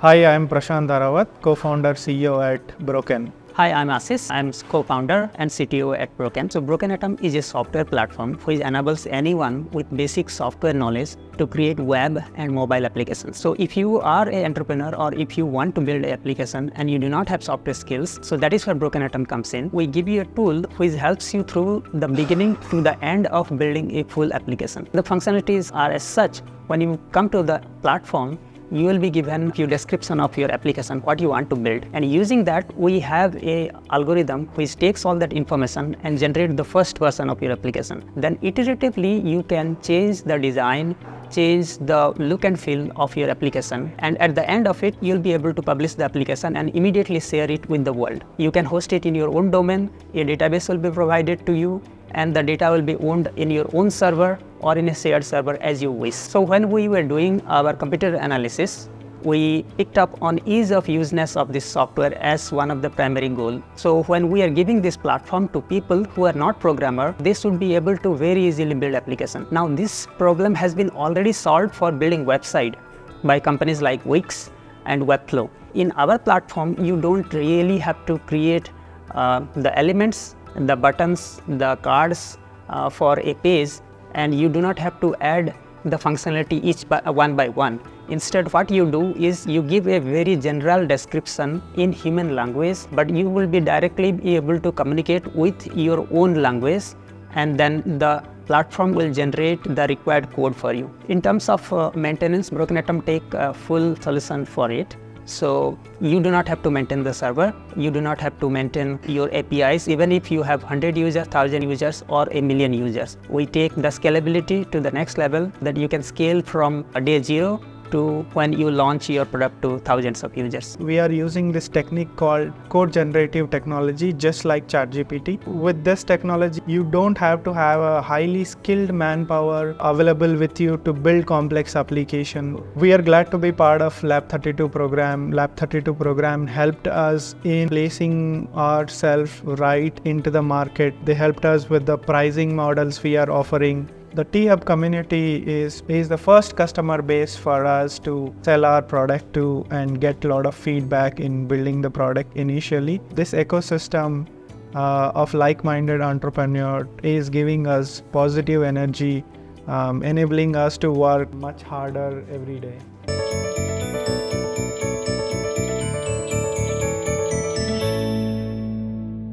Hi, I am Prashanth Dharawath, co-founder CEO at Broken. Hi, I'm Ashish. I'm co-founder and CTO at Broken. So Brokenatom is a software platform which enables anyone with basic software knowledge to create web and mobile applications. So if you are an entrepreneur or if you want to build an application and you do not have software skills, so that is where Brokenatom comes in. We give you a tool which helps you through the beginning to the end of building a full application. The functionalities are as such. When you come to the platform, you will be given a few description of your application, what you want to build. And using that, we have a algorithm which takes all that information and generate the first version of your application. Then iteratively, you can change the design, change the look and feel of your application. And at the end of it, you'll be able to publish the application and immediately share it with the world. You can host it in your own domain, a database will be provided to you, and the data will be owned in your own server or in a shared server as you wish. So when we were doing our computer analysis, we picked up on ease of useness of this software as one of the primary goals. So when we are giving this platform to people who are not programmers, they should be able to very easily build application. Now this problem has been already solved for building website by companies like Wix and Webflow. In our platform, you don't really have to create the elements, the buttons, the cards for a page, and you do not have to add the functionality one by one. Instead, what you do is you give a very general description in human language, but you will be directly be able to communicate with your own language, and then the platform will generate the required code for you. In terms of maintenance, Brokenatom take a full solution for it. So you do not have to maintain the server, you do not have to maintain your APIs, even if you have 100 users, 1000 users or a million users. We take the scalability to the next level that you can scale from day zero to when you launch your product to thousands of users. We are using this technique called code generative technology, just like ChatGPT. With this technology, you don't have to have a highly skilled manpower available with you to build complex application. We are glad to be part of Lab 32 program. Lab 32 program helped us in placing ourselves right into the market. They helped us with the pricing models we are offering. The T-Hub community is the first customer base for us to sell our product to and get a lot of feedback in building the product initially. This ecosystem of like-minded entrepreneurs is giving us positive energy, enabling us to work much harder every day.